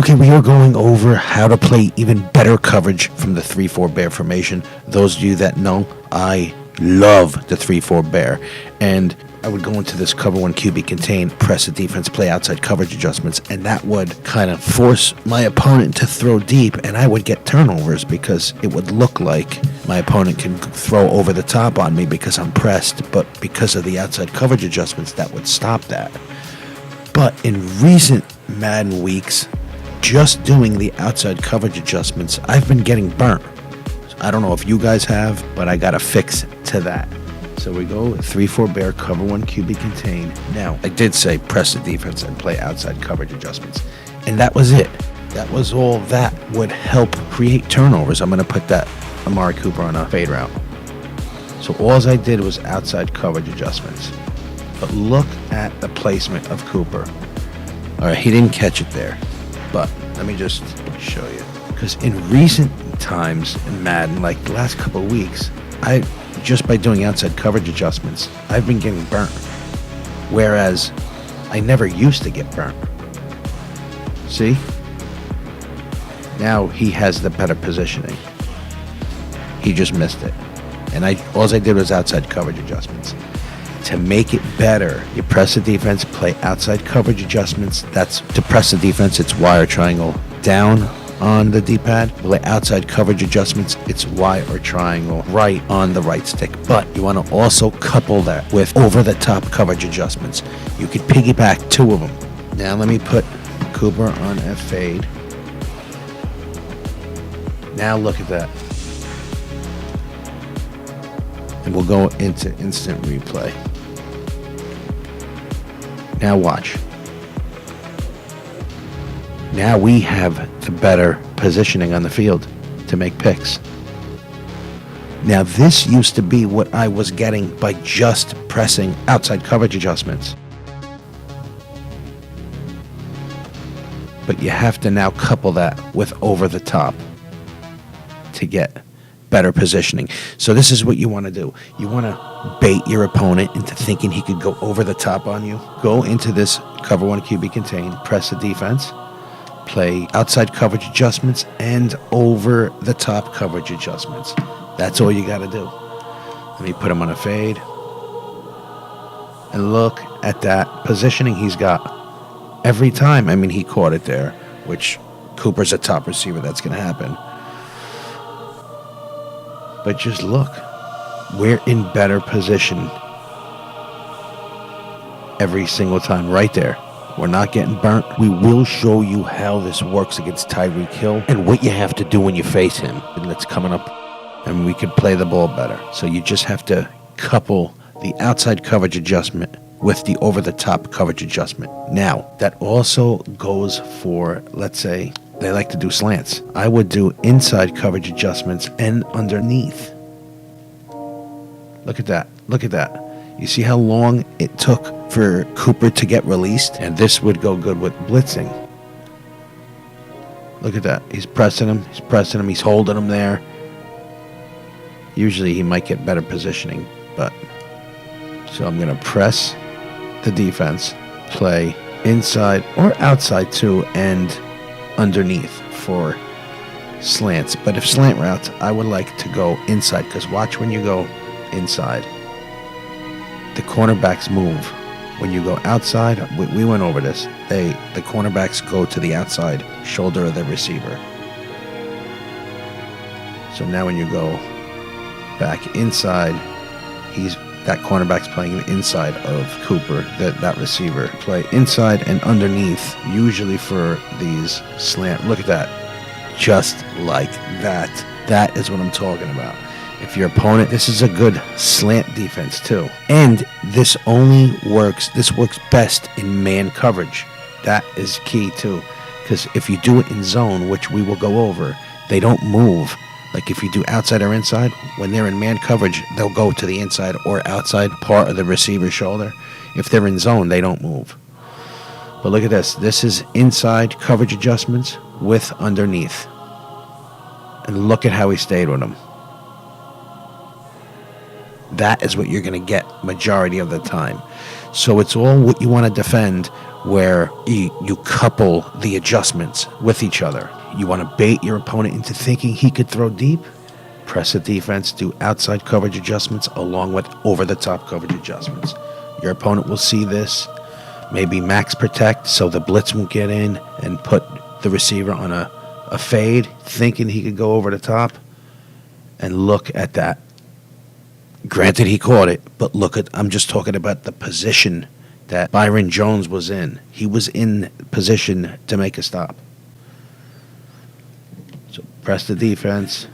Okay, we are going over how to play even better coverage from the 3-4 bear formation. Those of you that know, I love the 3-4 bear, and I would go into this cover 1 QB contain, press the defense, play outside coverage adjustments, and that would kind of force my opponent to throw deep, and I would get turnovers because it would look like my opponent can throw over the top on me because I'm pressed, but because of the outside coverage adjustments, that would stop that. But in recent Madden weeks, just doing the outside coverage adjustments, I've been getting burnt. So I don't know if you guys have, but I got a fix to that. So we go 3-4 bear, cover 1 QB contain. Now, I did say press the defense and play outside coverage adjustments. And that was it. That was all that would help create turnovers. I'm going to put that Amari Cooper on a fade route. So all I did was outside coverage adjustments. But look at the placement of Cooper. All right, he didn't catch it there. But let me just show you. Because in recent times in Madden, like the last couple of weeks, just by doing outside coverage adjustments, I've been getting burnt. Whereas I never used to get burnt. See? Now he has the better positioning. He just missed it. And all I did was outside coverage adjustments. To make it better, you press the defense, play outside coverage adjustments. That's to press the defense, it's Y or triangle down on the D-pad. Play outside coverage adjustments, it's Y or triangle right on the right stick. But you want to also couple that with over-the-top coverage adjustments. You could piggyback 2 of them. Now let me put Cooper on a fade. Now look at that. And we'll go into instant replay. Now watch. Now we have the better positioning on the field to make picks. Now this used to be what I was getting by just pressing outside coverage adjustments. But you have to now couple that with over the top to get better positioning. So this is what you want to do. You want to bait your opponent into thinking he could go over the top on you. Go into this cover 1 QB contain, press the defense, play outside coverage adjustments and over the top coverage adjustments. That's all you got to do. Let me put him on a fade. And look at that positioning he's got every time. I mean, he caught it there, which Cooper's a top receiver. That's going to happen. But just look, we're in better position every single time right there. We're not getting burnt. We will show you how this works against Tyreek Hill and what you have to do when you face him. And that's coming up, and we could play the ball better. So you just have to couple the outside coverage adjustment with the over-the-top coverage adjustment. Now, that also goes for, let's say, they like to do slants. I would do inside coverage adjustments and underneath. Look at that. Look at that. You see how long it took for Cooper to get released? And this would go good with blitzing. Look at that. He's pressing him. He's pressing him. He's holding him there. Usually he might get better positioning. But so I'm going to press the defense, play inside or outside too, and underneath for slants. But if slant routes, I would like to go inside, because watch when you go inside, the cornerbacks move. When you go outside, we went over this, the cornerbacks go to the outside shoulder of the receiver. So now when you go back inside, that cornerback's playing the inside of Cooper, that receiver. Play inside and underneath, usually for these slant. Look at that. Just like that. That is what I'm talking about. If your opponent, this is a good slant defense too. And this works best in man coverage. That is key too. Because if you do it in zone, which we will go over, they don't move. Like if you do outside or inside, when they're in man coverage, they'll go to the inside or outside part of the receiver's shoulder. If they're in zone, they don't move. But look at this. This is inside coverage adjustments with underneath. And look at how he stayed with them. That is what you're going to get majority of the time. So it's all what you want to defend where you couple the adjustments with each other. You want to bait your opponent into thinking he could throw deep? Press the defense, do outside coverage adjustments along with over-the-top coverage adjustments. Your opponent will see this, maybe max protect so the blitz won't get in, and put the receiver on a fade, thinking he could go over the top. And look at that. Granted, he caught it, but I'm just talking about the position that Byron Jones was in. He was in position to make a stop. So press the defense.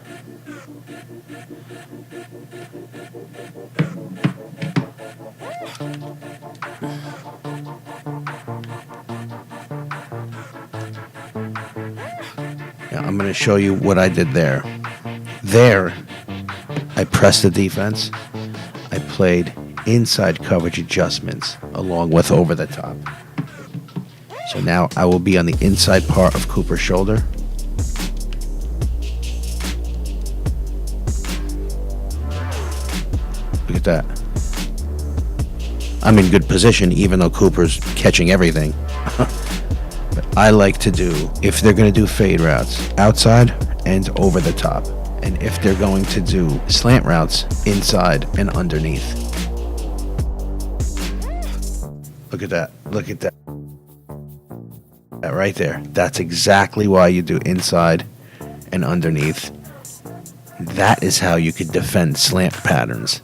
Now I'm going to show you what I did there. There, I pressed the defense. I played inside coverage adjustments along with over the top. So now I will be on the inside part of Cooper's shoulder. Look at that. I'm in good position even though Cooper's catching everything. But I like to do, if they're going to do fade routes, outside and over the top. And if they're going to do slant routes, inside and underneath. Look at that. Look at that. That right there. That's exactly why you do inside and underneath. That is how you could defend slant patterns.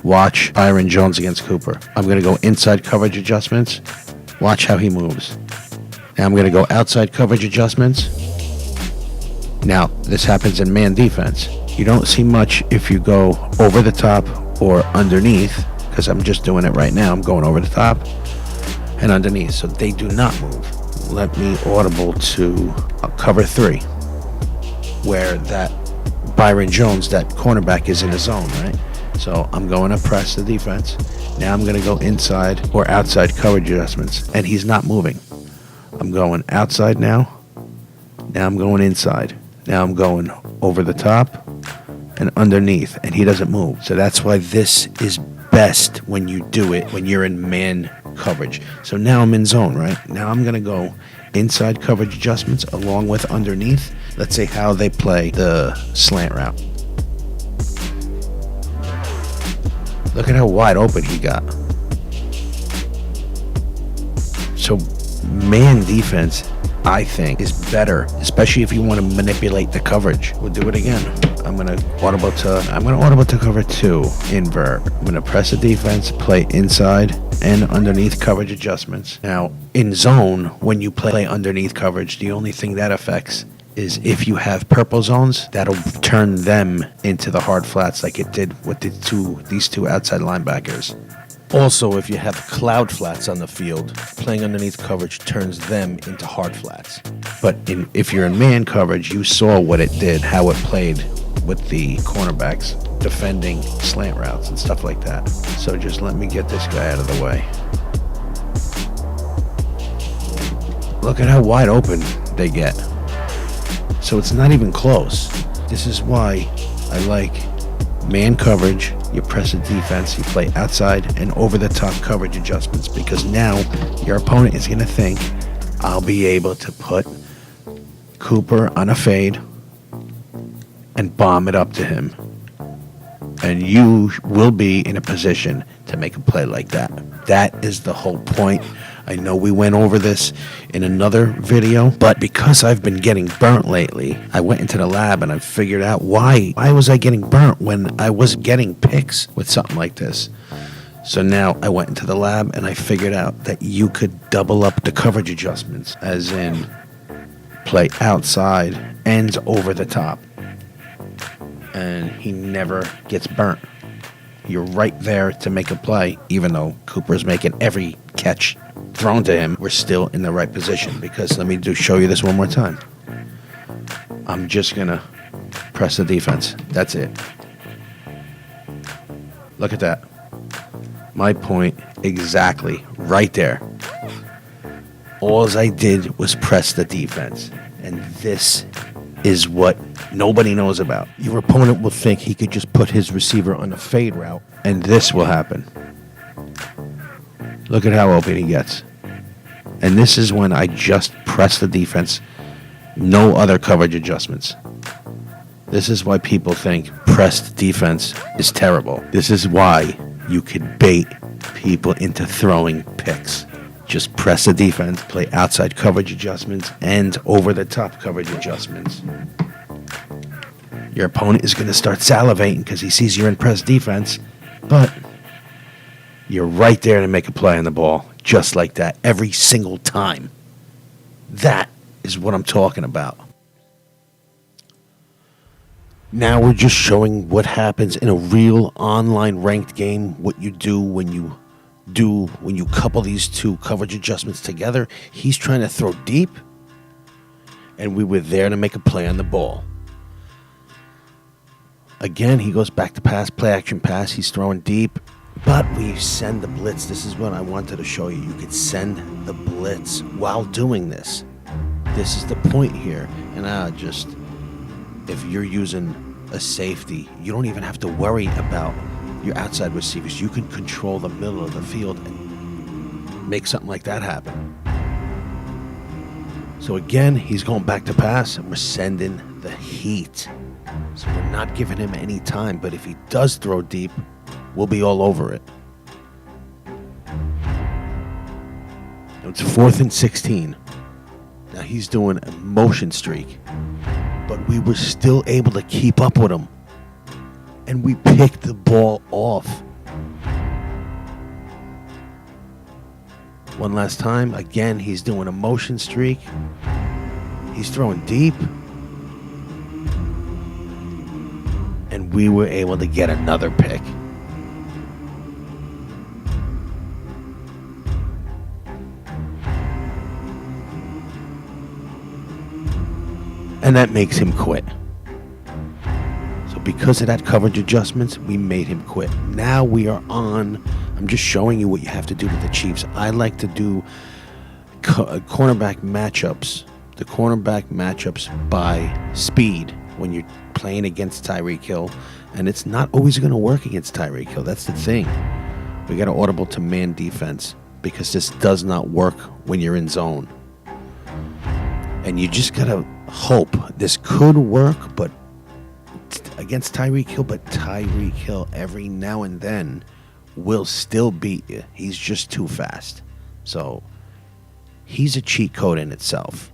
Watch Byron Jones against Cooper. I'm going to go inside coverage adjustments. Watch how he moves. Now I'm going to go outside coverage adjustments. Now, this happens in man defense. You don't see much if you go over the top or underneath, because I'm just doing it right now. I'm going over the top and underneath, so they do not move. Let me audible to cover 3, where that Byron Jones, that cornerback, is in a zone, right? So I'm going to press the defense. Now I'm going to go inside or outside coverage adjustments, and he's not moving. I'm going outside now. Now I'm going inside. Now I'm going over the top and underneath, and he doesn't move. So that's why this is best when you do it when you're in man coverage. So now I'm in zone, right? Now I'm going to go inside coverage adjustments along with underneath. Let's say how they play the slant route. Look at how wide open he got. So man defense, I think, is better, especially if you want to manipulate the coverage. We'll do it again. I'm going to audible to cover 2, invert. I'm going to press the defense, play inside and underneath coverage adjustments. Now, in zone, when you play underneath coverage, the only thing that affects is if you have purple zones, that'll turn them into the hard flats like it did with these two outside linebackers. Also, if you have cloud flats on the field, playing underneath coverage turns them into hard flats. But if you're in man coverage, you saw what it did, how it played with the cornerbacks defending slant routes and stuff like that. So just let me get this guy out of the way. Look at how wide open they get. So it's not even close. This is why I like man coverage. You press a defense, you play outside and over the top coverage adjustments, because now your opponent is going to think, I'll be able to put Cooper on a fade and bomb it up to him. And you will be in a position to make a play like that. That is the whole point. I know we went over this in another video, but because I've been getting burnt lately, I went into the lab and I figured out why was I getting burnt when I was getting picks with something like this. So now I went into the lab and I figured out that you could double up the coverage adjustments, as in play outside and over the top. And he never gets burnt. You're right there to make a play, even though Cooper's making every catch thrown to him. We're still in the right position, because let me show you this one more time. I'm just gonna press the defense. That's it. Look at that. My point exactly right there. All I did was press the defense, and this is what nobody knows about. Your opponent will think he could just put his receiver on a fade route, and this will happen. Look at how open he gets. And this is when I just press the defense. No other coverage adjustments. This is why people think pressed defense is terrible. This is why you could bait people into throwing picks. Just press the defense, play outside coverage adjustments, and over-the-top coverage adjustments. Your opponent is going to start salivating because he sees you're in press defense, but you're right there to make a play on the ball, just like that, every single time. That is what I'm talking about. Now we're just showing what happens in a real online ranked game, what you do when you couple these two coverage adjustments together. He's trying to throw deep, and we were there to make a play on the ball. Again, he goes back to pass, play action pass. He's throwing deep, but we send the blitz. This is what I wanted to show you. You could send the blitz while doing this. This is the point here. And if you're using a safety, you don't even have to worry about your outside receivers. You can control the middle of the field and make something like that happen. So again, he's going back to pass, and we're sending the heat. So we're not giving him any time, but if he does throw deep, we'll be all over it. It's 4th and 16. Now he's doing a motion streak, but we were still able to keep up with him, and we picked the ball off. One last time. Again, he's doing a motion streak. He's throwing deep, and we were able to get another pick. And that makes him quit. So because of that coverage adjustments, we made him quit. Now we are on. I'm just showing you what you have to do with the Chiefs. I like to do cornerback matchups. The cornerback matchups by speed when you're playing against Tyreek Hill. And it's not always going to work against Tyreek Hill. That's the thing. We got to audible to man defense because this does not work when you're in zone. And you just got to hope this could work, but against Tyreek Hill, but Tyreek Hill every now and then will still beat you. He's just too fast. So he's a cheat code in itself.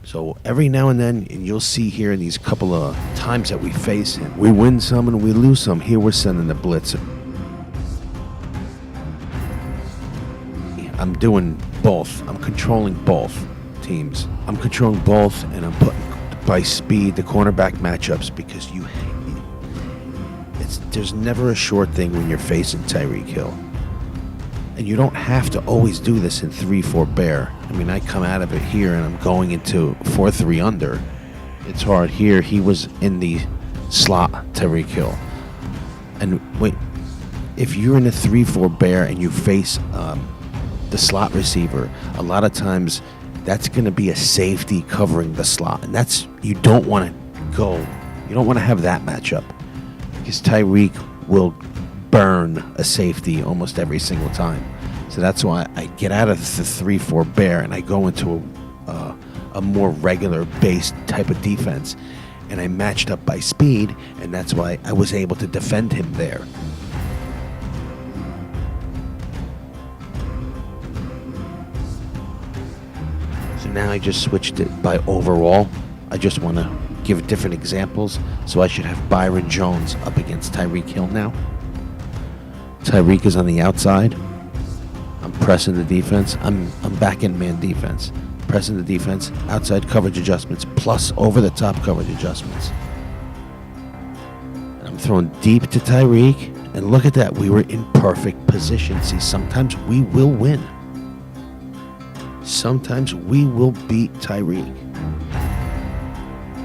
So every now and then, and you'll see here in these couple of times that we face him, we win some and we lose some. Here we're sending the blitz. I'm doing both. I'm controlling both teams. I'm controlling both, and I'm putting by speed the cornerback matchups because there's never a short thing when you're facing Tyreek Hill. And you don't have to always do this in 3-4 bear. I mean, I come out of it here and I'm going into 4-3 under. It's hard here. He was in the slot, Tyreek Hill. And wait, if you're in a 3-4 bear and you face the slot receiver, a lot of times that's going to be a safety covering the slot. And you don't want to have that matchup because Tyreek will burn a safety almost every single time. So that's why I get out of the 3-4 bear and I go into a more regular based type of defense. And I matched up by speed, and that's why I was able to defend him there. Now I just switched it by overall. I just want to give different examples. So I should have Byron Jones up against Tyreek Hill now. Tyreek is on the outside. I'm pressing the defense. I'm back in man defense. Pressing the defense, outside coverage adjustments, plus over-the-top coverage adjustments. And I'm throwing deep to Tyreek. And look at that. We were in perfect position. See, sometimes we will win. Sometimes we will beat Tyreek.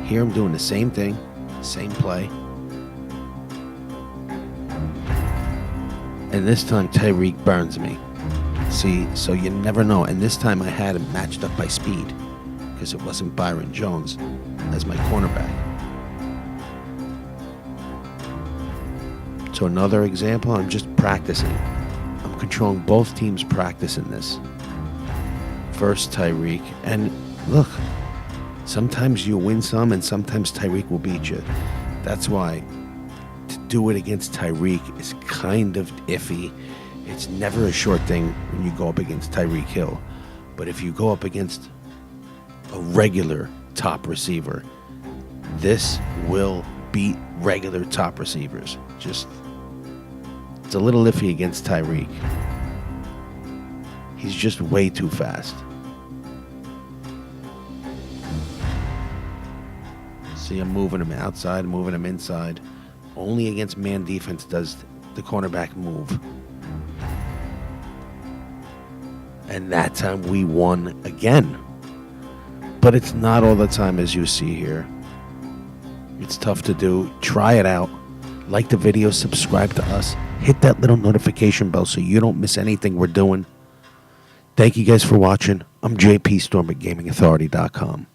Here I'm doing the same thing, same play. And this time Tyreek burns me. See, so you never know. And this time I had him matched up by speed because it wasn't Byron Jones as my cornerback. So another example, I'm just practicing. I'm controlling both teams' practice in this. First, Tyreek. And look, sometimes you win some and sometimes Tyreek will beat you. That's why to do it against Tyreek is kind of iffy. It's never a sure thing when you go up against Tyreek Hill. But if you go up against a regular top receiver, this will beat regular top receivers. It's a little iffy against Tyreek. He's just way too fast. See, I'm moving him outside, moving him inside. Only against man defense does the cornerback move. And that time we won again. But it's not all the time, as you see here. It's tough to do. Try it out. Like the video, subscribe to us. Hit that little notification bell so you don't miss anything we're doing. Thank you guys for watching. I'm JP Storm at GamingAuthority.com.